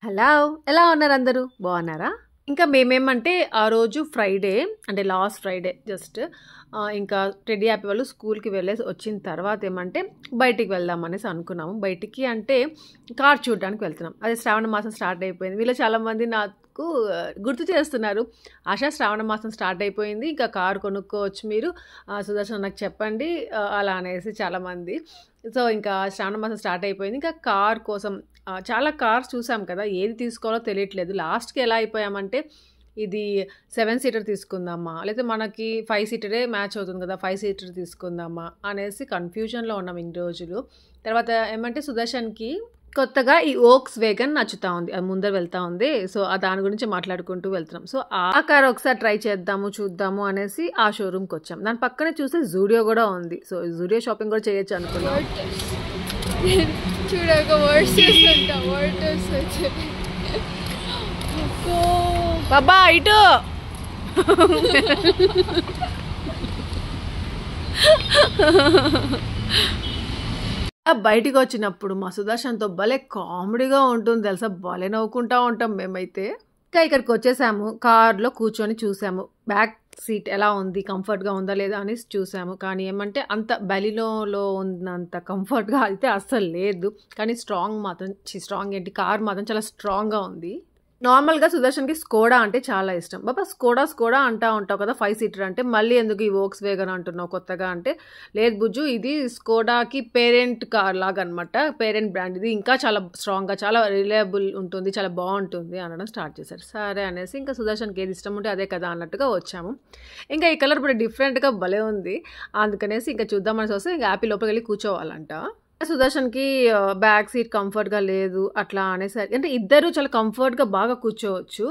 Hello! ఎలా ఉన్నారు అందరూ? బాగున్నారా? ఇంకా మేమేమంటే ఆ రోజు ఫ్రైడే అంటే లాస్ట్ ఫ్రైడే జస్ట్ ఇంకా టెడ్డీ హ్యాపీ వాళ్ళు స్కూల్‌కి వెళ్ళేసి వచ్చిన తర్వాత ఏమంటే బయటికి వెళ్దాం అనేసి అనుకున్నాము. బయటికి అంటే కార్ చూడడానికి వెళ్తున్నాం. అదే శ్రావణ మాసం స్టార్ట్ అయిపోయింది. వీళ్ళు చాలామంది నాకు గుర్తు చేస్తున్నారు. ఆషా శ్రావణ మాసం స్టార్ట్ అయిపోయింది. ఇంకా కార్ కొనుక్కోవచ్చు మీరు. సుదర్శన్ నాకు చెప్పండి అలా అనేసి చాలామంది. సో, ఇంకా శ్రావణ మాసం స్టార్ట్ అయిపోయింది. ఇంకా కార్ కోసం చాలా కార్స్ చూసాం కదా! ఏది తీసుకోవాలో తెలియట్లేదు. లాస్ట్‌కి ఎలా అయిపోయామంటే ఇది 7 సీటర్ తీసుకుందామా? లేతే మనకి 5 సీటరే మ్యాచ్ అవుతుంది కదా! 5 సీటర్ తీసుకుందామా? అనేసి కన్‌ఫ్యూజన్‌లో ఉన్నాం ఇన్ని రోజులు. తర్వాత ఏమంటే సుదర్శన్‌కి కొత్తగా ఈ వోక్స్ వేగన్ నచ్చుతా ఉంది. అది ముందర వెళ్తా ఉంది. సో, దాని గురించి మాట్లాడుకుంటూ వెళ్తున్నాం. సో, ఆ కార్ ఒకసారి ట్రై చేద్దాము, చూద్దాము అనేసి ఆ షోరూమ్‌కొచ్చాం. దాని పక్కనే చూస్తే జూడియో గూడా ఉంది. సో, జూడియో షాపింగ్ కూడా చేయొచ్చు అనుకున్నాం. చూడక వర్సెస్ అంట వర్సెస్ వచ్చాయి. బాబా ఇటు బయటికి వచ్చినప్పుడు మా సుదర్శన్తో భలే కామెడీగా ఉంటుంది తెలుసా, భలే నవ్వుకుంటా ఉంటాం మేమైతే. ఇంకా ఇక్కడికి వచ్చేసాము, కార్లో కూర్చొని చూసాము బ్యాక్ సీట్ ఎలా ఉంది, కంఫర్ట్గా ఉందా లేదా అని చూసాము. కానీ ఏమంటే అంత బెలినోలో ఉన్నంత కంఫర్ట్గా అయితే అస్సలు లేదు. కానీ స్ట్రాంగ్ ఏంటి, కార్ మాత్రం చాలా స్ట్రాంగ్గా ఉంది. నార్మల్గా సుదర్శన్కి స్కోడా అంటే చాలా ఇష్టం. బాబా స్కోడా అంటా ఉంటావు కదా 5 సీటర్ అంటే, మళ్ళీ ఎందుకు ఈ వోక్స్ వేగన్ అంటున్నావు కొత్తగా అంటే, లేదు బుజ్జు ఇది స్కోడాకి పేరెంట్ కార్ లాగా అనమాట, పేరెంట్ బ్రాండ్, ఇది ఇంకా చాలా స్ట్రాంగ్గా చాలా రిలయబుల్ ఉంటుంది, చాలా బాగుంటుంది అనడం స్టార్ట్ చేశారు. సరే అనేసి ఇంకా సుదర్శన్కి ఏది ఇష్టం ఉంటే అదే కదా అన్నట్టుగా వచ్చాము. ఇంకా ఈ కలర్ ఇప్పుడు డిఫరెంట్గా భలే ఉంది, అందుకనేసి ఇంకా చూద్దామనేసి వస్తే ఇంకా యాపీ లోపలికి వెళ్ళి కూర్చోవాలంట. సుదర్శన్కి బ్యాక్ సీట్ కంఫర్ట్గా లేదు అట్లా అనేసరికి, అంటే ఇద్దరు చాలా కంఫర్ట్గా బాగా కూర్చోవచ్చు,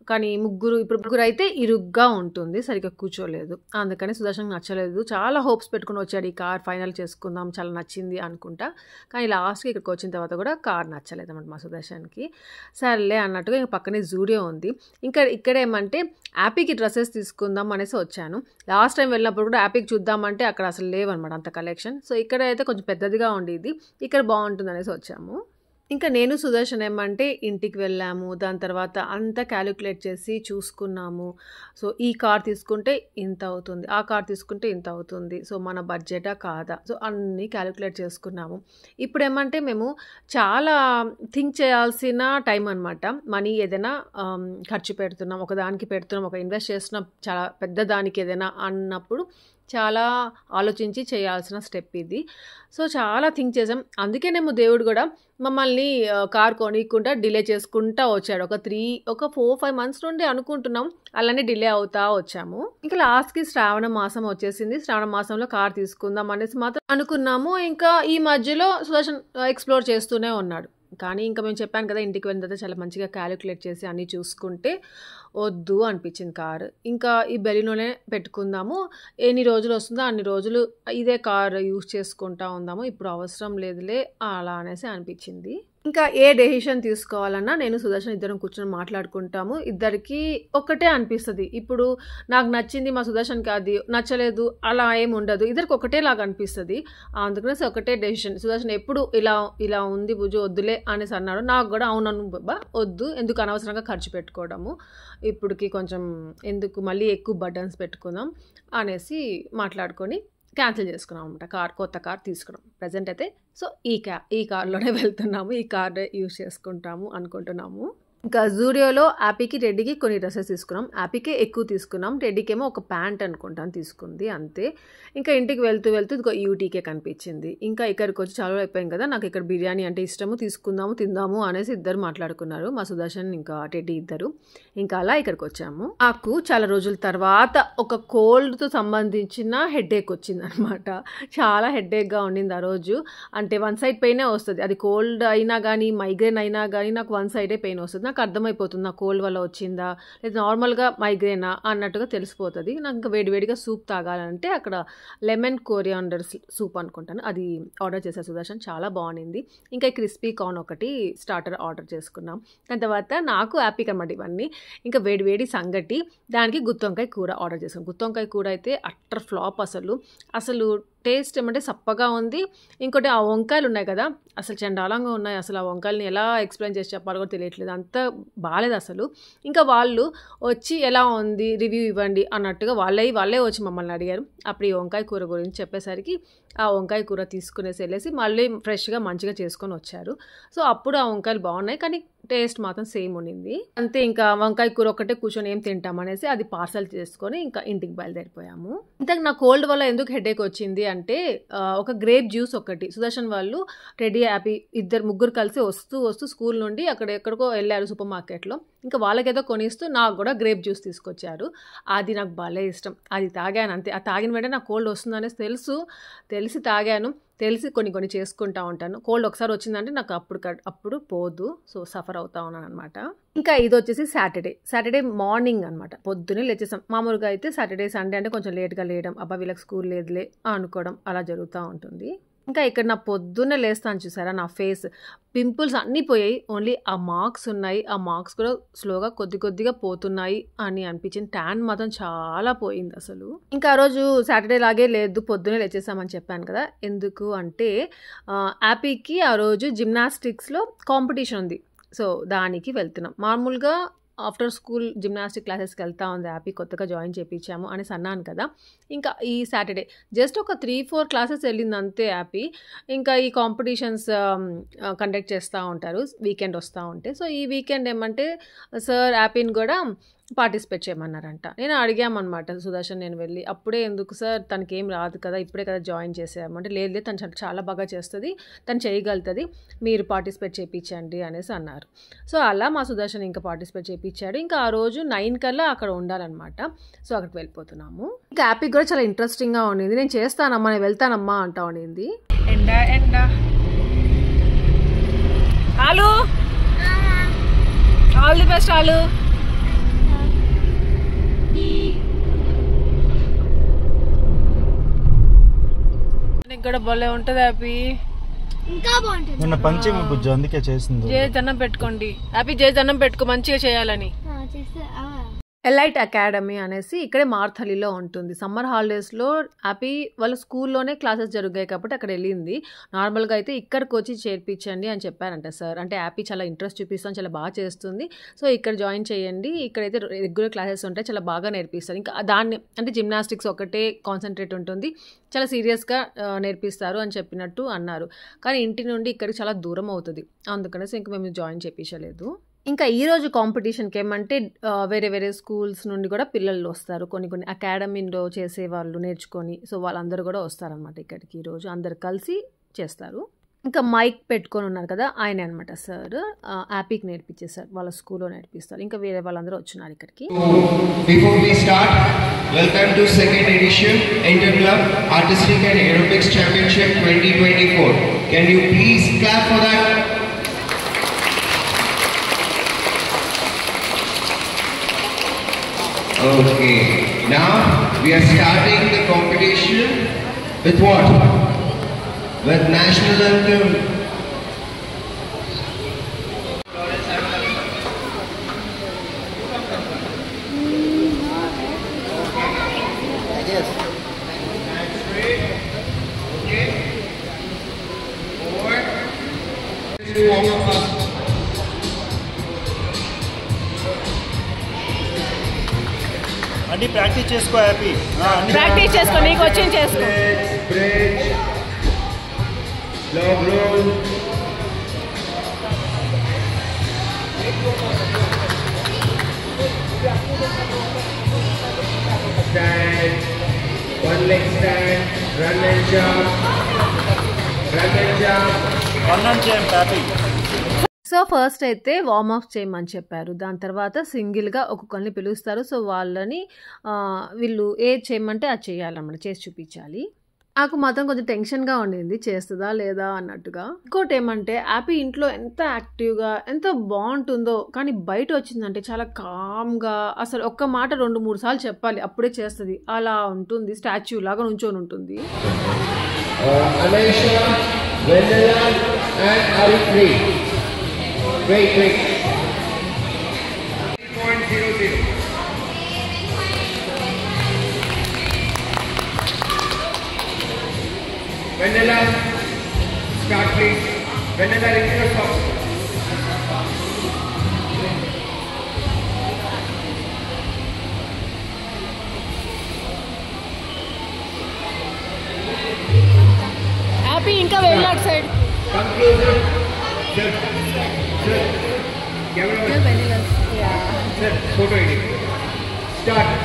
కానీ ముగ్గురు అయితే ఇరుగ్గా ఉంటుంది, సరిగ్గా కూర్చోలేదు. అందుకని సుదర్శన్కి నచ్చలేదు. చాలా హోప్స్ పెట్టుకుని వచ్చాడు ఈ కార్ ఫైనల్ చేసుకుందాం, చాలా నచ్చింది అనుకుంటా. కానీ లాస్ట్కి ఇక్కడికి వచ్చిన తర్వాత కూడా కార్ నచ్చలేదు అన్నమాట మా సుదర్శన్కి. సర్లే అన్నట్టుగా ఇంకా పక్కనే జూడియో ఉంది. ఇక్కడ ఏమంటే యాపీకి డ్రెస్సెస్ తీసుకుందాం అనేసి వచ్చాను. లాస్ట్ టైం వెళ్ళినప్పుడు కూడా యాపీకి చూద్దామంటే అక్కడ అసలు లేవన్నమాట అంత కలెక్షన్. సో ఇక్కడ అయితే కొంచెం పెద్దదిగా ఉండేది, ఇక్కడ బాగుంటుంది అనేసి వచ్చాము. ఇంకా నేను సుదర్శన్ ఏమంటే ఇంటికి వెళ్ళాము. దాని తర్వాత అంతా క్యాలిక్యులేట్ చేసి చూసుకున్నాము. సో ఈ కార్ తీసుకుంటే ఇంత అవుతుంది, ఆ కార్ తీసుకుంటే ఇంత అవుతుంది, సో మన బడ్జెటా కాదా, సో అన్నీ క్యాలిక్యులేట్ చేసుకున్నాము. ఇప్పుడు ఏమంటే మేము చాలా థింక్ చేయాల్సిన టైం అనమాట. మనీ ఏదైనా ఖర్చు పెడుతున్నాం, ఒక ఇన్వెస్ట్ చేస్తున్నాం చాలా పెద్ద దానికి ఏదైనా అన్నప్పుడు చాలా ఆలోచించి చేయాల్సిన స్టెప్ ఇది. సో చాలా థింక్ చేసాం. అందుకేనేమో దేవుడు కూడా మమ్మల్ని కార్ కొనియకుండా డిలే చేసుకుంటా వచ్చాడు. ఒక 4-5 మంత్స్ నుండి అనుకుంటున్నాం, అలానే డిలే అవుతా వచ్చాము. ఇంకా లాస్ట్కి శ్రావణ మాసం వచ్చేసింది. శ్రావణ మాసంలో కార్ తీసుకుందాం అనేసి మాత్రం అనుకున్నాము. ఇంకా ఈ మధ్యలో సుదర్శన్ ఎక్స్ప్లోర్ చేస్తూనే ఉన్నాడు. కానీ ఇంకా మేము చెప్పాను కదా, ఇంటికి వెళ్ళిన తర్వాత చాలా మంచిగా క్యాలిక్యులేట్ చేసి అన్నీ చూసుకుంటే వద్దు అనిపించింది కారు. ఇంకా ఈ బెలినోనే పెట్టుకుందాము, ఎన్ని రోజులు వస్తుందో అన్ని రోజులు ఇదే కార్ యూజ్ చేసుకుంటా ఉందాము, ఇప్పుడు అవసరం లేదులే అలా అనేసి అనిపించింది. ఇంకా ఏ డెసిషన్ తీసుకోవాలన్నా నేను సుదర్శన్ ఇద్దరం కూర్చొని మాట్లాడుకుంటాము. ఇద్దరికి ఒకటే అనిపిస్తుంది. ఇప్పుడు నాకు నచ్చింది, మా సుదర్శన్కి అది నచ్చలేదు, అలా ఏమి ఉండదు, ఇద్దరికి ఒకటేలాగా అనిపిస్తుంది. అందుకనేసి ఒకటే డెసిషన్. సుదర్శన్ ఎప్పుడు ఇలా ఉంది బుజ్జు వద్దులే అనేసి అన్నాడు. నాకు కూడా అవునను బాబా వద్దు, ఎందుకు అనవసరంగా ఖర్చు పెట్టుకోవడము, ఇప్పటికి కొంచెం ఎందుకు మళ్ళీ ఎక్కువ బర్డన్స్ పెట్టుకుందాం అనేసి మాట్లాడుకొని క్యాన్సిల్ చేసుకున్నాం అనమాట. కొత్త కార్ తీసుకున్నాం. ప్రజెంట్ అయితే సో ఈ కార్లోనే వెళ్తున్నాము, ఈ కార్ యూజ్ చేసుకుంటాము అనుకుంటున్నాము. ఇంకా జూడియోలో యాపీకి టెడ్డీకి కొన్ని డ్రెస్సెస్ తీసుకున్నాం. యాపీకే ఎక్కువ తీసుకున్నాం, టెడ్డీకేమో ఒక ప్యాంట్ అనుకుంటాను తీసుకుంది అంతే. ఇంకా ఇంటికి వెళ్తూ ఇదిగో యూటీకే కనిపించింది. ఇంకా ఇక్కడికి వచ్చి చాలా అయిపోయింది కదా, నాకు ఇక్కడ బిర్యానీ అంటే ఇష్టము, తిందాము అనేసి ఇద్దరు మాట్లాడుకున్నారు, మా సుదర్శన్ ఇంకా టెడ్డీ ఇద్దరు. ఇంకా అలా ఇక్కడికి వచ్చాము. నాకు చాలా రోజుల తర్వాత ఒక కోల్డ్తో సంబంధించిన హెడేక్ వచ్చింది అనమాట. చాలా హెడేక్గా ఉండింది ఆ రోజు. అంటే వన్ సైడ్ పెయినే వస్తుంది, అది కోల్డ్ అయినా కానీ మైగ్రేన్ అయినా కానీ నాకు వన్ సైడే పెయిన్ వస్తుంది. నాకు అర్థమైపోతుంది నా కోల్డ్ వల్ల వచ్చిందా లేదా నార్మల్గా మైగ్రేనా అన్నట్టుగా తెలిసిపోతుంది. నాకు ఇంకా వేడివేడిగా సూప్ తాగాలంటే అక్కడ లెమన్ కోరియాండర్ సూప్ అనుకుంటాను, అది ఆర్డర్ చేశాను సుదర్శన్, చాలా బాగుంది. ఇంకా క్రిస్పీ కార్న్ ఒకటి స్టార్టర్ ఆర్డర్ చేసుకున్నాం. దాని తర్వాత నాకు హ్యాపీగా అనమాట ఇవన్నీ. ఇంకా వేడివేడి సంగటి, దానికి గుత్తొంకాయ కూర ఆర్డర్ చేసుకున్నాం. గుత్తొంకాయ కూర అయితే అట్టర్ ఫ్లాప్, అసలు టేస్ట్ ఏమంటే సప్పగా ఉంది. ఇంకోటి ఆ వంకాయలు ఉన్నాయి కదా, అసలు చండాలంగా ఉన్నాయి. అసలు ఆ వంకాయలని ఎలా ఎక్స్ప్లెయిన్ చేసి చెప్పాలో కూడా తెలియట్లేదు, అంత బాలేదు అసలు. ఇంకా వాళ్ళు వచ్చి ఎలా ఉంది రివ్యూ ఇవ్వండి అన్నట్టుగా వాళ్ళే వచ్చి మమ్మల్ని అడిగారు. అప్పుడు ఈ వంకాయ కూర గురించి చెప్పేసరికి ఆ వంకాయ కూర తీసుకునేసి వెళ్ళేసి మళ్ళీ ఫ్రెష్గా మంచిగా చేసుకొని వచ్చారు. సో అప్పుడు ఆ వంకాయలు బాగున్నాయి, కానీ టేస్ట్ మాత్రం సేమ్ ఉండింది అంతే. ఇంకా వంకాయ కూర ఒక్కటే కూర్చొని ఏం తింటామనేసి అది పార్సల్ చేసుకొని ఇంకా ఇంటికి బయలుదేరిపోయాము. ఇంతకు నా కోల్డ్ వల్ల ఎందుకు హెడేక్ వచ్చింది అంటే ఒక గ్రేప్ జ్యూస్ ఒకటి సుదర్శన్ వాళ్ళు రెడీ హ్యాపీ ముగ్గురు కలిసి వస్తూ స్కూల్ నుండి ఎక్కడికో వెళ్ళారు సూపర్ మార్కెట్లో. ఇంకా వాళ్ళకేదో కొనిస్తూ నాకు కూడా గ్రేప్ జ్యూస్ తీసుకొచ్చారు. అది నాకు భలే ఇష్టం, అది తాగాను అంతే. ఆ తాగిన వెంటనే నాకు కోల్డ్ వస్తుందనేసి తెలిసి తాగాను. తెలిసి కొన్ని చేసుకుంటూ ఉంటాను. కోల్డ్ ఒకసారి వచ్చిందంటే నాకు అప్పుడు పోదు, సో సఫర్ అవుతా ఉన్నాను అనమాట. ఇంకా ఇది వచ్చేసి సాటర్డే మార్నింగ్ అనమాట. పొద్దున్నే లేచేసాం. మామూలుగా అయితే సాటర్డే సండే అంటే కొంచెం లేట్గా లేయడం, అబ్బా వీళ్ళకి స్కూల్ లేదులే అనుకోవడం అలా జరుగుతూ ఉంటుంది. ఇంకా ఇక్కడ నా పొద్దున్నే లేస్తాను చూసారా, నా ఫేస్ పింపుల్స్ అన్నీ పోయాయి, ఓన్లీ ఆ మార్క్స్ ఉన్నాయి. ఆ మార్క్స్ కూడా స్లోగా కొద్దిగా పోతున్నాయి అని అనిపించింది. ట్యాన్ మాత్రం చాలా పోయింది అసలు. ఇంకా ఆ రోజు సాటర్డే లాగే లేదు, పొద్దున్నే లేచేసామని చెప్పాను కదా. ఎందుకు అంటే యాపీకి ఆ రోజు జిమ్నాస్టిక్స్లో కాంపిటీషన్ ఉంది, సో దానికి వెళ్తున్నాం. మామూలుగా ఆఫ్టర్ స్కూల్ జిమ్నాస్టిక్ క్లాసెస్కి వెళ్తా ఉంది యాపీ, కొత్తగా జాయిన్ చేయించాము అనేసి అన్నాను కదా. ఇంకా ఈ సాటర్డే జస్ట్ ఒక 3-4 క్లాసెస్ వెళ్ళింది అంతే యాపీ. ఇంకా ఈ కాంపిటీషన్స్ కండక్ట్ చేస్తూ ఉంటారు వీకెండ్ వస్తూ ఉంటే. సో ఈ వీకెండ్ ఏమంటే సార్ యాపీని కూడా పార్టిసిపేట్ చేయమన్నారంట. నేను అడిగామన్నమాట సుదర్శన్ నేను వెళ్ళి, అప్పుడే ఎందుకు సార్, తనకి ఏం రాదు కదా, ఇప్పుడే కదా జాయిన్ చేసాము అంటే, లేదు తను చాలా బాగా చేస్తుంది, తను చేయగలుగుతుంది, మీరు పార్టిసిపేట్ చేయించండి అనేసి అన్నారు. సో అలా మా సుదర్శన్ ఇంకా పార్టిసిపేట్ చేయించాడు. ఇంకా ఆ రోజు 9 కల్లా అక్కడ ఉండాలన్నమాట. సో అక్కడికి వెళ్ళిపోతున్నాము. ఇంకా హ్యాపీ కూడా చాలా ఇంట్రెస్టింగ్గా ఉండింది. నేను చేస్తానమ్మా, నేను వెళ్తానమ్మా అంటా ఉండింది. ఎండ ఆలు, ఆల్ ది బెస్ట్ ఆలు. ఇక్కడ భలే ఉంటుంది హ్యాపీ, ఇంకా బాగుంటుంది. నిన్న పంచమి పూజ అందుకే చేసింది. జయ దండం పెట్టుకోండి హ్యాపీ, జయ దండం పెట్టుకో మంచిగా చేయాలని. ఎలైట్ అకాడమీ అనేసి ఇక్కడే మార్థలిలో ఉంటుంది. సమ్మర్ హాలిడేస్లో హ్యాపీ వాళ్ళ స్కూల్లోనే క్లాసెస్ జరిగాయి కాబట్టి అక్కడ వెళ్ళింది. నార్మల్గా అయితే ఇక్కడికి వచ్చి చేర్పించండి అని చెప్పారంట సార్. అంటే హ్యాపీ చాలా ఇంట్రెస్ట్ చూపిస్తాను, చాలా బాగా చేస్తుంది, సో ఇక్కడ జాయిన్ చేయండి, ఇక్కడైతే రెగ్యులర్ క్లాసెస్ ఉంటాయి, చాలా బాగా నేర్పిస్తారు. ఇంకా దాన్ని అంటే జిమ్నాస్టిక్స్ ఒకటే కాన్సన్ట్రేట్ ఉంటుంది, చాలా సీరియస్గా నేర్పిస్తారు అని చెప్పినట్టు అన్నారు. కానీ ఇంటి నుండి ఇక్కడికి చాలా దూరం అవుతుంది, అందుకనేసి ఇంక మేము జాయిన్ చేయించలేదు. ఇంకా ఈరోజు కాంపిటీషన్కి ఏమంటే వేరే స్కూల్స్ నుండి కూడా పిల్లలు వస్తారు, కొన్ని అకాడమీలో చేసేవాళ్ళు నేర్చుకొని, సో వాళ్ళందరూ కూడా వస్తారనమాట ఇక్కడికి. ఈరోజు అందరు కలిసి చేస్తారు. ఇంకా మైక్ పెట్టుకొని ఉన్నారు కదా, ఆయన అనమాట సార్, యాపీకి నేర్పించేసారు, వాళ్ళ స్కూల్లో నేర్పిస్తారు. ఇంకా వేరే వాళ్ళందరూ వచ్చినారు ఇక్కడికి. Before we start, welcome to second edition Interclub Artistic and Aerobics Championship 2024. Can you please clap for that? Okay, now we are starting the competition with what? With national anthem. Okay. 4. Warm up. అన్ని practice చేసుకో happy, practice చేసుకో, నీకు వచ్చింది చేసుకో. Bridge. Log roll. Stand. One leg stand. Run and jump. Run and jump. One and చేయం happy. So first అయితే warm up చేయమని చెప్పారు, దాని తర్వాత సింగిల్గా ఒక్కొక్కరిని పిలుస్తారు. సో వాళ్ళని వీళ్ళు ఏది చేయమంటే అది చేయాలన్నమాట, చేసి చూపించాలి. నాకు మాత్రం కొంచెం టెన్షన్గా ఉండింది, చేస్తుందా లేదా అన్నట్టుగా. ఇంకోటి ఏమంటే హ్యాపీ ఇంట్లో ఎంత యాక్టివ్గా ఎంత బాగుంటుందో, కానీ బయట వచ్చిందంటే చాలా కామ్గా, అసలు ఒక్క మాట 2-3 సార్లు చెప్పాలి అప్పుడే చేస్తుంది, అలా ఉంటుంది, స్టాచ్యూ లాగా నుంచొని ఉంటుంది. Anaisha, Vendela and Arifri. Wait. 3.00. Vanilla, start please. Vanilla, remove your socks. Happy ఇంకా వెళ్ళాడు side. Come closer. Sir. Sir. Camera. Sir, photo edit. Start.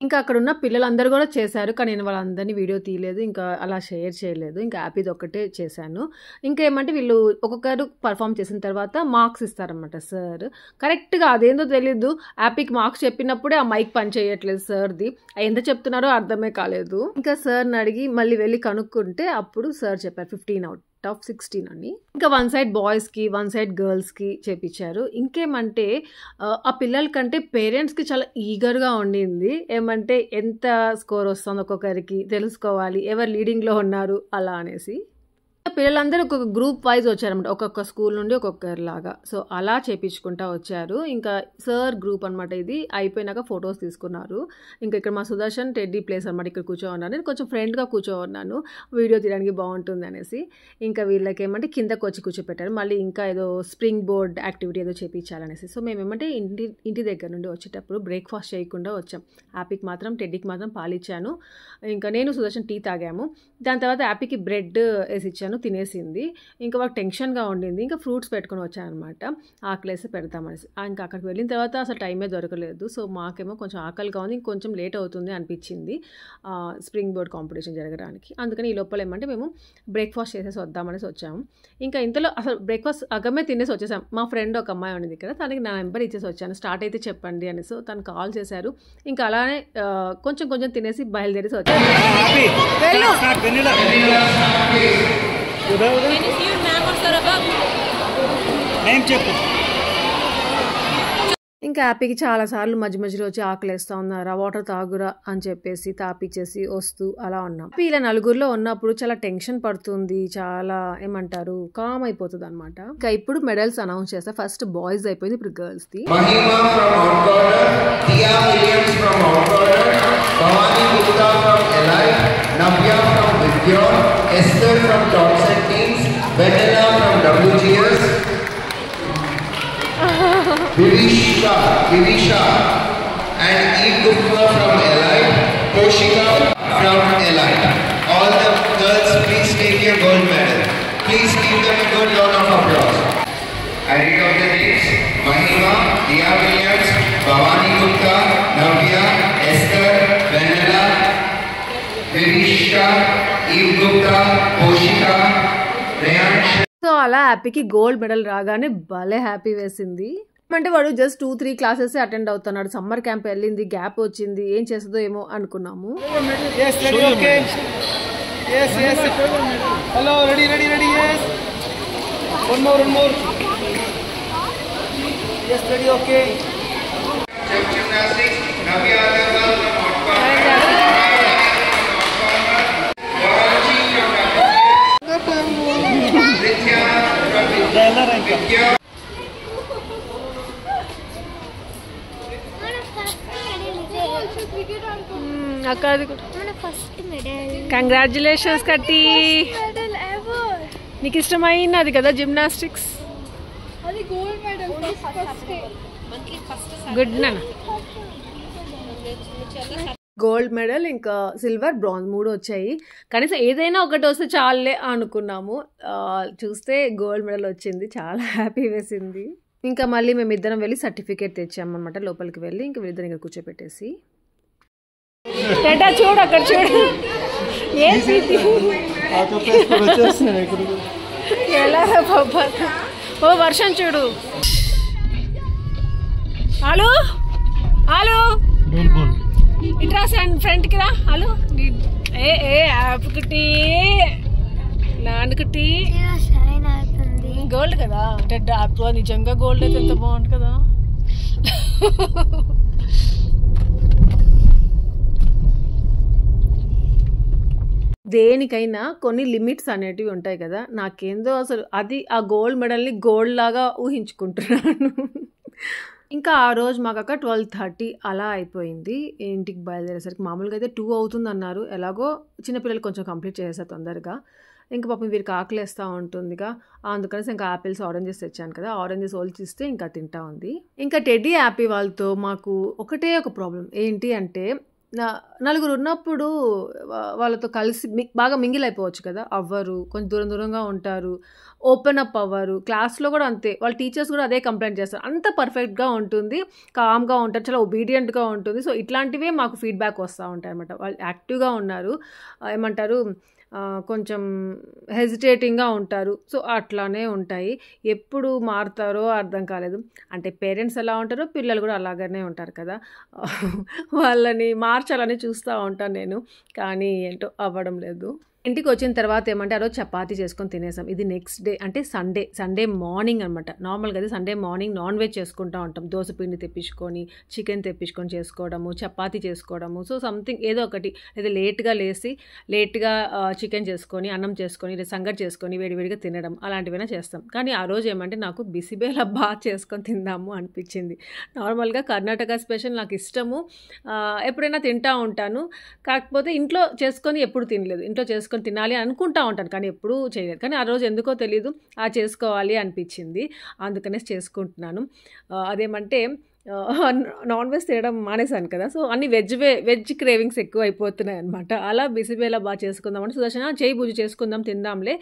ఇంకా అక్కడ ఉన్న పిల్లలందరూ కూడా చేశారు. కానీ నేను వాళ్ళందరినీ వీడియో తీయలేదు, ఇంకా అలా షేర్ చేయలేదు. ఇంకా హ్యాపీది ఒక్కటే చేశాను. ఇంకా ఏమంటే వీళ్ళు ఒక్కొక్కరు పర్ఫామ్ చేసిన తర్వాత మార్క్స్ ఇస్తారనమాట సార్. కరెక్ట్గా అదేందో తెలీదు, హ్యాపీకి మార్క్స్ చెప్పినప్పుడే ఆ మైక్ పని చేయట్లేదు సార్ది. ఎంత చెప్తున్నారో అర్థమే కాలేదు. ఇంకా సార్ని అడిగి మళ్ళీ వెళ్ళి కనుక్కుంటే అప్పుడు సార్ చెప్పారు 15 out of 16 అని. ఇంకా వన్ సైడ్ బాయ్స్కి వన్ సైడ్ గర్ల్స్కి చేపించారు. ఇంకేమంటే ఆ పిల్లల కంటే పేరెంట్స్కి చాలా ఈగర్గా ఉండింది. ఏమంటే ఎంత స్కోర్ వస్తుందో ఒక్కొక్కరికి తెలుసుకోవాలి, ఎవరు లీడింగ్లో ఉన్నారు అలా అనేసి. పిల్లలందరూ ఒక్కొక్క గ్రూప్ వైజ్ వచ్చారనమాట, ఒక్కొక్క స్కూల్ నుండి ఒక్కొక్కరిలాగా. సో అలా చేపించుకుంటా వచ్చారు. ఇంకా సార్ గ్రూప్ అనమాట. ఇది అయిపోయినాక ఫొటోస్ తీసుకున్నారు. ఇంకా ఇక్కడ మా సుదర్శన్ టెడ్డీ ప్లేస్ అనమాట, ఇక్కడ కూర్చోన్నాను. నేను కొంచెం ఫ్రెండ్గా కూర్చోన్నాను, వీడియో తీయడానికి బాగుంటుంది అనేసి. ఇంకా వీళ్ళకి ఏమంటే కిందకు వచ్చి కూర్చోపెట్టారు. మళ్ళీ ఇంకా ఏదో స్ప్రింగ్ బోర్డ్ యాక్టివిటీ ఏదో చేయించాలనేసి. సో మేము ఏమంటే ఇంటి దగ్గర నుండి వచ్చేటప్పుడు బ్రేక్ఫాస్ట్ చేయకుండా వచ్చాం. హ్యాపీకి మాత్రం టెడ్డీకి మాత్రం పాలిచ్చాను. ఇంకా నేను సుదర్శన్ టీ తాగాము. దాని తర్వాత హ్యాపీకి బ్రెడ్ వేసి ఇచ్చాను, తినేసింది. ఇంకా వాళ్ళకి టెన్షన్గా ఉండింది. ఇంకా ఫ్రూట్స్ పెట్టుకొని వచ్చానమాట, ఆకలేసి పెడతామనేసి. ఇంకా అక్కడికి వెళ్ళిన తర్వాత అసలు టైమే దొరకలేదు. సో మాకేమో కొంచెం ఆకలిగా ఉంది, ఇంకొంచెం లేట్ అవుతుంది అనిపించింది స్ప్రింగ్ బోర్డ్ కాంపిటీషన్ జరగడానికి. అందుకని ఈ లోపల ఏమంటే మేము బ్రేక్ఫాస్ట్ చేసేసి వద్దామనేసి వచ్చాము. ఇంకా ఇంతలో అసలు బ్రేక్ఫాస్ట్ అగమే తినేసి వచ్చేసాం. మా ఫ్రెండ్ ఒక అమ్మాయి ఉండింది ఇక్కడ, తనకి నా నెంబర్ ఇచ్చేసి వచ్చాను, స్టార్ట్ అయితే చెప్పండి అని. సో తను కాల్ చేశారు. ఇంకా అలానే కొంచెం కొంచెం తినేసి బయలుదేరేసి వచ్చాను. ఇంకా హ్యాపీకి చాలాసార్లు మధ్య మధ్యలో వచ్చి ఆకలేస్తా ఉన్నారా, వాటర్ తాగురా అని చెప్పేసి తాపిచ్చేసి వస్తూ అలా ఉన్నాం. ఇలా నలుగురిలో ఉన్నప్పుడు చాలా టెన్షన్ పడుతుంది, చాలా ఏమంటారు కామ్ అయిపోతుంది అనమాట. ఇంకా ఇప్పుడు మెడల్స్ అనౌన్స్ చేస్తా. ఫస్ట్ బాయ్స్ అయిపోయింది, ఇప్పుడు girls the. Mahima from Outcorner, Tia Williams from Outcorner, Bhavani Gupta from Elite, Navya from Vidyan, Esther from Thompson Teams, Vanilla from WGS, Vivisha and Eve Gupta from Elite, Koshika from Elite. All the girls, please take your gold medal. Please give them a good round of applause. I read out the names: Mahima, Tia Williams, Bhavani Gupta, Navya, Esther, Vanilla, Vivisha, Eve Gupta, Koshika, Rayan. So అలా హ్యాపీకి gold medal రాగానే భలే happy వేసింది. అంటే వాడు just 2-3 classes attend అవుతున్నాడు. Summer camp వెళ్ళింది, gap వచ్చింది, ఏం చేస్తుందో ఏమో అనుకున్నాము. మన ఫస్ట్ medal. కంగ్రాచులేషన్స్ కట్టి. Medal ever. నీకు ఇష్టమైనది కదా జిమ్నాస్టిక్స్. అది gold medal first. గుడ్ నాన్న. గోల్డ్ మెడల్ ఇంకా సిల్వర్ బ్రాంజ్ 3 వచ్చాయి. కనీసం ఏదైనా ఒకటి వస్తే చాలే అనుకున్నాము. చూస్తే గోల్డ్ మెడల్ వచ్చింది, చాలా హ్యాపీ వేసింది. ఇంకా మళ్ళీ మేము ఇద్దరం వెళ్ళి సర్టిఫికేట్ తెచ్చామన్నమాట. లోపలికి వెళ్ళి ఇంకా వీళ్ళిద్దరం ఇక్కడ కూర్చోపెట్టేసి చూడు అక్కడ చూడు ఎలా బాబా. ఓ వర్షం చూడు. హలో హలో ఇట్రా ఫ్రంట్కి రా. హలో ఏ ఏ యాప్కి నాన్నకుటి షైన్ అవుతుంది. గోల్డ్ కదా అంటే యాప్ నిజంగా గోల్డ్ అయితే ఎంత బాగుంది కదా. దేనికైనా కొన్ని లిమిట్స్ అనేటివి ఉంటాయి కదా. నాకేందో అసలు అది ఆ గోల్డ్ మెడల్ని గోల్డ్ లాగా ఊహించుకుంటున్నాను. ఇంకా ఆ రోజు మాకు అక్కడ 12:30 అలా అయిపోయింది. ఇంటికి బయలుదేరేసరికి మామూలుగా అయితే 2 అవుతుంది అన్నారు. ఎలాగో చిన్నపిల్లలు కొంచెం కంప్లీట్ చేసేసారు తొందరగా. ఇంకా పాపం వీరికి ఆకలిస్తూ ఉంటుందిగా, అందుకనేసి ఇంకా ఆపిల్స్ ఆరెంజెస్ తెచ్చాను కదా, ఆరెంజెస్ ఒలిచిస్తే ఇంకా తింటా ఉంది. ఇంకా టెడ్డీ యాపీ వాళ్ళతో మాకు ఒకటే ఒక ప్రాబ్లం ఏంటి అంటే, నలుగురు ఉన్నప్పుడు వాళ్ళతో కలిసి బాగా మింగిల్ అయిపోవచ్చు కదా, అవ్వరు, కొంచెం దూరం దూరంగా ఉంటారు, ఓపెన్ అప్ అవ్వరు. క్లాస్లో కూడా అంతే, వాళ్ళ టీచర్స్ కూడా అదే కంప్లైంట్ చేస్తారు. అంత పర్ఫెక్ట్గా ఉంటుంది, కామ్గా ఉంటారు, చాలా ఒబీడియంట్గా ఉంటుంది. సో ఇట్లాంటివే మాకు ఫీడ్బ్యాక్ వస్తూ ఉంటాయి అన్నమాట. వాళ్ళు యాక్టివ్గా ఉన్నారు, ఏమంటారు కొంచెం హెజిటేటింగ్గా ఉంటారు. సో అట్లానే ఉంటాయి. ఎప్పుడు మారుతారో అర్థం కాలేదు. అంటే పేరెంట్స్ ఎలా ఉంటారో పిల్లలు కూడా అలాగనే ఉంటారు కదా. వాళ్ళని మార్చాలని చూస్తూ ఉంటాను నేను, కానీ ఏంటో అవ్వడం లేదు. ఇంటికి వచ్చిన తర్వాత ఏమంటే ఆ రోజు చపాతీ చేసుకొని తినేసాం. ఇది నెక్స్ట్ డే అంటే సండే మార్నింగ్ అనమాట. నార్మల్గా అది సండే మార్నింగ్ నాన్ వెజ్ చేసుకుంటూ ఉంటాం. దోశ పిండి తెప్పించుకొని చికెన్ తెప్పించుకొని చేసుకోవడము, చపాతీ చేసుకోవడము. సో సంథింగ్ ఏదో ఒకటి, లేదా లేట్గా లేచి లేట్గా చికెన్ చేసుకొని అన్నం చేసుకొని లేదా సంగటి చేసుకొని వేడివేడిగా తినడం అలాంటివైనా చేస్తాం. కానీ ఆ రోజు ఏమంటే నాకు బిసిబేల బాత్ చేసుకొని తిందాము అనిపించింది. నార్మల్గా కర్ణాటక స్పెషల్ నాకు ఇష్టము, ఎప్పుడైనా తింటూ ఉంటాను. కాకపోతే ఇంట్లో చేసుకొని ఎప్పుడు తినలేదు. ఇంట్లో చేసుకొని తినాలి అనుకుంటా ఉంటాను కానీ ఎప్పుడూ చేయలేదు. కానీ ఆ రోజు ఎందుకో తెలీదు చేసుకోవాలి అనిపించింది, అందుకనే చేసుకుంటున్నాను. అదేమంటే నాన్ వెజ్ తినడం మానేసాను కదా, సో అన్ని వెజ్ క్రేవింగ్స్ ఎక్కువ అయిపోతున్నాయి అనమాట. అలా బిసిబేలా బాగా చేసుకుందామంటే సుదర్శన చేయి బుజ్జి చేసుకుందాం తిందాంలే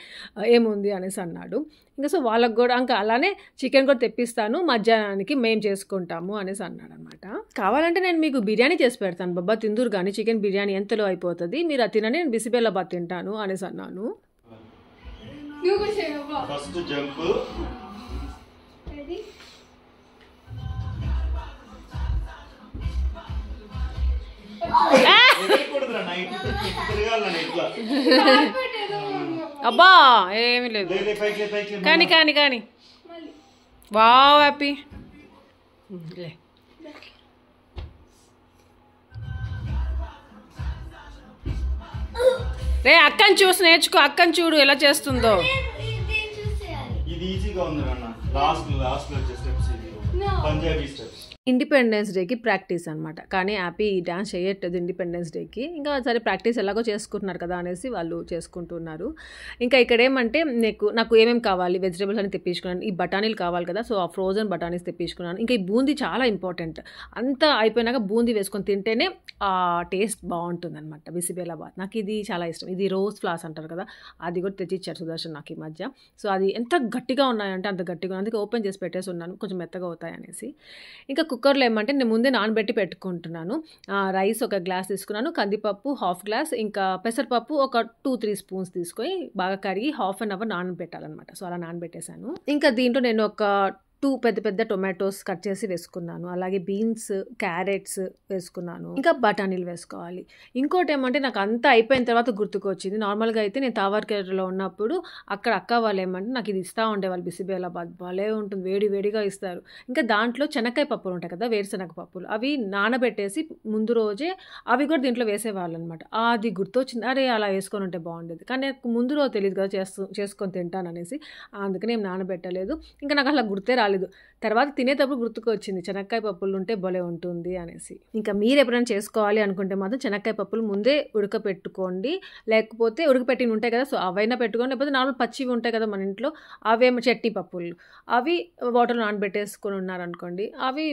ఏముంది అనేసి అన్నాడు. ఇంకా సో వాళ్ళకు కూడా ఇంకా అలానే చికెన్ కూడా తెప్పిస్తాను, మధ్యాహ్నానికి మేము చేసుకుంటాము అనేసి అన్నాడు అనమాట. కావాలంటే నేను మీకు బిర్యానీ చేసి పెడతాను బాబా, తిందూరు కానీ చికెన్ బిర్యానీ ఎంతలో అయిపోతుంది, మీరు అది తినని నేను బిసిబేలా బాగా తింటాను అనేసి అన్నాను. ఫస్ట్ జంప్ అబ్బా ఏమి లేదు కానీ కానీ కానీ వావ్ హ్యాపీ లే. రే అక్కని చూసి నేర్చుకో, అక్కని చూడు ఎలా చేస్తుందో. ఇది ఈజీగా ఉంది అన్న. లాస్ట్ లో వచ్చే స్టెప్స్ ఇది పంజాబీ స్టెప్స్. ఇండిపెండెన్స్ డేకి ప్రాక్టీస్ అనమాట. కానీ హ్యాపీ డాన్స్ చేయట్లేదు ఇండిపెండెన్స్ డేకి. ఇంకా సరే ప్రాక్టీస్ ఎలాగో చేసుకుంటున్నారు కదా అనేసి వాళ్ళు చేసుకుంటున్నారు. ఇంకా ఇక్కడ ఏమంటే నాకు ఏమేమి కావాలి, వెజిటేబుల్స్ అని తెప్పించుకున్నాను. ఈ బఠానీలు కావాలి కదా, సో ఆ ఫ్రోజన్ బఠానీస్ తెప్పించుకున్నాను. ఇంకా ఈ బూందీ చాలా ఇంపార్టెంట్. అంతా అయిపోయినాక బూందీ వేసుకొని తింటేనే ఆ టేస్ట్ బాగుంటుంది అనమాట. బిసిబేలాబాద్ నాకు ఇది చాలా ఇష్టం. ఇది రోజ్ ఫ్లాస్ అంటారు కదా, అది కూడా తెచ్చిచ్చారు సుదర్శన్ నాకు ఈ మధ్య. సో అది ఎంత గట్టిగా ఉన్నాయంటే అంత గట్టిగా, అందుకే ఓపెన్ చేసి పెట్టేసి ఉన్నాను, కొంచెం మెత్తగా అవుతాయి అనేసి. ఇంకా కుక్కర్లో ఏమంటే నేను ముందే నానబెట్టి పెట్టుకుంటున్నాను. రైస్ ఒక గ్లాస్ తీసుకున్నాను, కందిపప్పు హాఫ్ గ్లాస్, ఇంకా పెసరపప్పు ఒక 2-3 స్పూన్స్ తీసుకొని బాగా కడిగి హాఫ్ అన్ అవర్ నానబెట్టాలన్నమాట. సో అలా నానబెట్టేశాను. ఇంకా దీంట్లో నేను ఒక 2 పెద్ద పెద్ద టొమాటోస్ కట్ చేసి వేసుకున్నాను. అలాగే బీన్స్, క్యారెట్స్ వేసుకున్నాను. ఇంకా బఠానీలు వేసుకోవాలి. ఇంకోటి ఏమంటే నాకు అంతా అయిపోయిన తర్వాత గుర్తుకొచ్చింది. నార్మల్గా అయితే నేను తావర్కేరలో ఉన్నప్పుడు అక్కడ అక్క వాళ్ళు ఏమంటే నాకు ఇది ఇస్తూ ఉండేవాళ్ళు, బిసిబేలాబాద్ భలే ఉంటుంది, వేడి వేడిగా ఇస్తారు. ఇంకా దాంట్లో శనక్కాయ పప్పులు ఉంటాయి కదా, వేరుశనగ పప్పులు, అవి నానబెట్టేసి ముందు రోజే అవి కూడా దీంట్లో వేసేవాళ్ళు అనమాట. అది గుర్తొచ్చింది, అరే అలా వేసుకొని ఉంటే బాగుండేది. కానీ నాకు ముందు రోజు తెలియదు కదా చేసుకొని తింటాను అనేసి, అందుకని ఏం నానబెట్టలేదు. ఇంకా నాకు అలా గుర్తే రాలేదు. రాలేదు. తర్వాత తినేటప్పుడు గుర్తుకు వచ్చింది శనక్కాయ పప్పులు ఉంటే భలే ఉంటుంది అనేసి. ఇంకా మీరు ఎప్పుడైనా చేసుకోవాలి అనుకుంటే మాత్రం శనక్కాయ పప్పులు ముందే ఉడకపెట్టుకోండి, లేకపోతే ఉడకపెట్టినవి ఉంటాయి కదా, సో అవైనా పెట్టుకోండి, లేకపోతే నార్మల్ పచ్చివి ఉంటాయి కదా మన ఇంట్లో, అవేమో చట్నీ పప్పులు, అవి వాటర్లో నానబెట్టేసుకొని ఉన్నారనుకోండి, అవి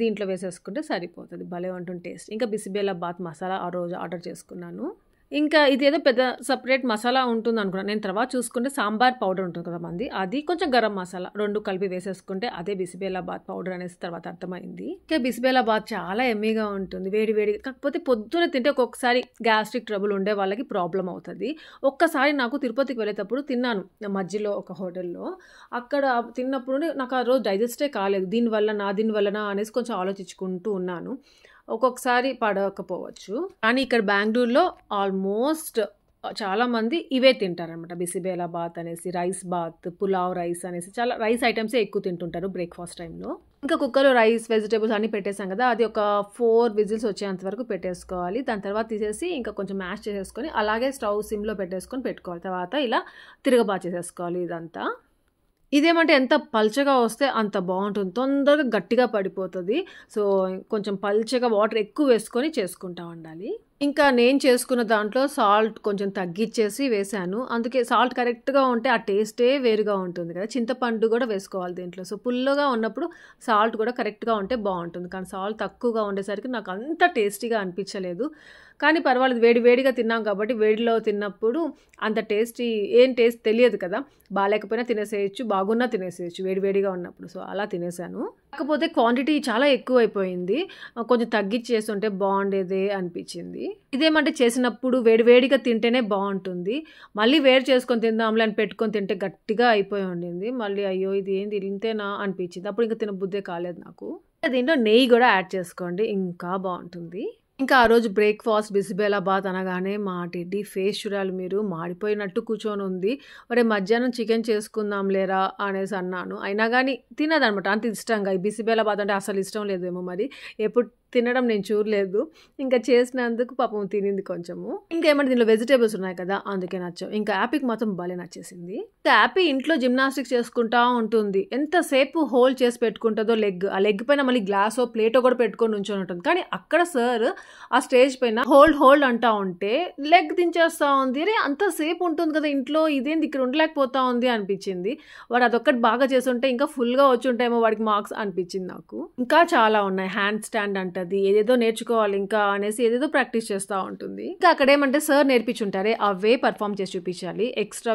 దీంట్లో వేసేసుకుంటే సరిపోతుంది. భలే ఉంటుంది టేస్ట్. ఇంకా బిసిబేలాబాత్ మసాలా ఆ రోజు ఆర్డర్ చేసుకున్నాను. ఇంకా ఇదేదో పెద్ద సపరేట్ మసాలా ఉంటుంది అనుకున్నాను. నేను తర్వాత చూసుకుంటే సాంబార్ పౌడర్ ఉంటుంది కదా మంది, అది కొంచెం గరం మసాలా 2 కలిపి వేసేసుకుంటే అదే బిసిబేలాబాత్ పౌడర్ అనేసి తర్వాత అర్థమైంది. ఇంకా బిసిబేలాబాత్ చాలా ఎమ్మీగా ఉంటుంది వేడి వేడి. కాకపోతే పొద్దున తింటే ఒక్కొక్కసారి గ్యాస్ట్రిక్ ట్రబుల్ ఉండే వాళ్ళకి ప్రాబ్లం అవుతుంది. ఒక్కసారి నాకు తిరుపతికి వెళ్ళేటప్పుడు తిన్నాను మధ్యలో ఒక హోటల్లో. అక్కడ తిన్నప్పుడు నాకు ఆ రోజు డైజెస్టే కాలేదు. దీనివల్లనా అనేసి కొంచెం ఆలోచించుకుంటూ ఉన్నాను. ఒక్కొక్కసారి పడకపోవచ్చు, కానీ ఇక్కడ బెంగళూరులో ఆల్మోస్ట్ చాలామంది ఇవే తింటారనమాట. బిసిబేలాబాత్ అనేసి, రైస్ బాత్, పులావ్ రైస్ అనేసి చాలా రైస్ ఐటమ్సే ఎక్కువ తింటుంటారు బ్రేక్ఫాస్ట్ టైంలో. ఇంకా కుక్కర్లో రైస్, వెజిటేబుల్స్ అన్నీ పెట్టేసాం కదా, అది ఒక 4 విజిల్స్ వచ్చేంత వరకు పెట్టేసుకోవాలి. దాని తర్వాత తీసేసి ఇంకా కొంచెం మ్యాష్ చేసేసుకొని అలాగే స్టవ్ సిమ్లో పెట్టేసుకొని పెట్టుకోవాలి. తర్వాత ఇలా తిరగబాటు చేసేసుకోవాలి ఇదంతా. ఇదేమంటే ఎంత పల్చగా వస్తే అంత బాగుంటుంది, తొందరగా గట్టిగా పడిపోతుంది. సో కొంచెం పల్చగా వాటర్ ఎక్కువ వేసుకొని చేసుకుంటా ఉండాలి. ఇంకా నేను చేసుకున్న దాంట్లో సాల్ట్ కొంచెం తగ్గించేసి వేసాను. అందుకే సాల్ట్ కరెక్ట్గా ఉంటే ఆ టేస్టే వేరుగా ఉంటుంది కదా. చింతపండు కూడా వేసుకోవాలి దీంట్లో. సో పుల్లగా ఉన్నప్పుడు సాల్ట్ కూడా కరెక్ట్గా ఉంటే బాగుంటుంది. కానీ సాల్ట్ తక్కువగా ఉండేసరికి నాకు అంత టేస్టీగా అనిపించలేదు. కానీ పర్వాలేదు, వేడిగా తిన్నాం కాబట్టి వేడిలో తిన్నప్పుడు అంత టేస్ట్ తెలియదు కదా. బాగాలేకపోయినా తినేసేయచ్చు, బాగున్నా తినేసేయచ్చు వేడిగా ఉన్నప్పుడు. సో అలా తినేసాను. కాకపోతే క్వాంటిటీ చాలా ఎక్కువ అయిపోయింది, కొంచెం తగ్గించేస్తుంటే బాగుండేదే అనిపించింది. ఇదేమంటే చేసినప్పుడు వేడిగా తింటేనే బాగుంటుంది. మళ్ళీ వేడి చేసుకొని తిందాంలే అని పెట్టుకొని తింటే గట్టిగా అయిపోయి ఉండింది. మళ్ళీ అయ్యో ఇది ఏంది ఇంతేనా అనిపించింది. అప్పుడు ఇంకా తినబుద్దే కాలేదు నాకు. దీంట్లో నెయ్యి కూడా యాడ్ చేసుకోండి, ఇంకా బాగుంటుంది. ఇంకా ఆ రోజు బ్రేక్ఫాస్ట్ బిసిబేలాబాత్ అనగానే మా టెడ్డీ ఫేస్ చూడాలి మీరు, మాడిపోయినట్టు కూర్చొని ఉంది. మరి మధ్యాహ్నం చికెన్ చేసుకుందాం లేరా అనేసి అన్నాను. అయినా కానీ తినదనమాట అంత ఇష్టంగా. ఈ బిసిబేలాబాత్ అంటే అసలు ఇష్టం లేదేమో, మరి ఎప్పుడు తినడం నేను చూడలేదు. ఇంకా చేసినందుకు పాపం తినింది కొంచెము. ఇంకా ఏమంటే దీనిలో వెజిటేబుల్స్ ఉన్నాయి కదా, అందుకే నచ్చావు. ఇంకా యాపీకి మాత్రం భలే నచ్చేసింది. ఇంకా యాపీ ఇంట్లో జిమ్నాస్టిక్స్ చేసుకుంటా ఉంటుంది. ఎంతసేపు హోల్డ్ చేసి పెట్టుకుంటుందో ఆ లెగ్ పైన మళ్ళీ గ్లాసో ప్లేటో కూడా పెట్టుకొని ఉంచొని ఉంటుంది. కానీ అక్కడ సార్ ఆ స్టేజ్ పైన హోల్డ్ అంటా ఉంటే లెగ్ దించేస్తా ఉంది. రే అంతసేపు ఉంటుంది కదా ఇంట్లో, ఇదేంది ఇక్కడ ఉండలేకపోతా ఉంది అనిపించింది. వాడు అదొక్కటి బాగా చేస్తుంటే ఇంకా ఫుల్గా వచ్చి ఉంటాయేమో వాడికి మార్క్స్ అనిపించింది నాకు. ఇంకా చాలా ఉన్నాయి, హ్యాండ్ స్టాండ్ అంటే ఏదేదో నేర్చుకోవాలి ఇంకా అనేసి ఏదేదో ప్రాక్టీస్ చేస్తూ ఉంటుంది. ఇంకా అక్కడేమంటే సార్ నేర్పించుంటారే అవే పర్ఫామ్ చేసి చూపించాలి, ఎక్స్ట్రా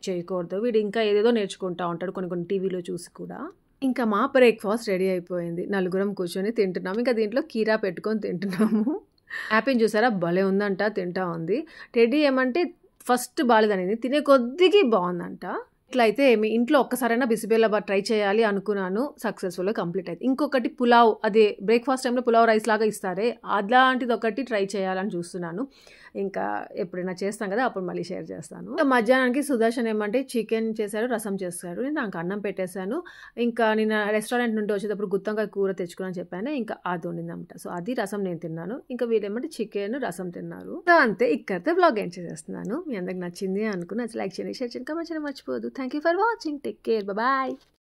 చేయకూడదు. వీడు ఇంకా ఏదేదో నేర్చుకుంటా ఉంటాడు కొన్ని టీవీలో చూసి కూడా. ఇంకా మా బ్రేక్ఫాస్ట్ రెడీ అయిపోయింది. 4 కూర్చొని తింటున్నాము. ఇంకా దీంట్లో కీరా పెట్టుకొని తింటున్నాము. యాపీని చూసారా భలే ఉందంట, తింటా ఉంది. టెడ్డీ ఏమంటే ఫస్ట్ బాలేదనేది, తినే కొద్దికి బాగుందంట. ఇట్లా అయితే మీ ఇంట్లో ఒక్కసారైనా బిసిబేలాబాత్ ట్రై చేయాలి అనుకున్నాను, సక్సెస్ఫుల్గా కంప్లీట్ అయింది. ఇంకొకటి పులావ్, అదే బ్రేక్ఫాస్ట్ టైంలో పులావ్ రైస్ లాగా ఇస్తారే, అలాంటిది ఒకటి ట్రై చేయాలని చూస్తున్నాను. ఇంకా ఎప్పుడైనా చేస్తాం కదా అప్పుడు మళ్ళీ షేర్ చేస్తాను. ఇంకా మధ్యాహ్నానికి సుదర్శన్ ఏమంటే చికెన్ చేశారు, రసం చేశారు. నేను నాకు అన్నం పెట్టేశాను. ఇంకా నేను రెస్టారెంట్ నుండి వచ్చేటప్పుడు గుత్తంకాయ కూర తెచ్చుకుని చెప్పాను, ఇంకా అది ఉండిందన్నమాట. సో అది రసం నేను తిన్నాను. ఇంకా వీళ్ళేమంటే చికెన్ రసం తిన్నారు. అంతే, ఇక్కడితో బ్లాగ్ ఎండ్ చేసేస్తున్నాను. మీ అందరికి నచ్చింది అనుకుని లైక్ చేయండి, షేర్ చేయండి, కామెంట్ చేయడం మర్చిపోవద్దు. Thank you for watching. Take care, bye.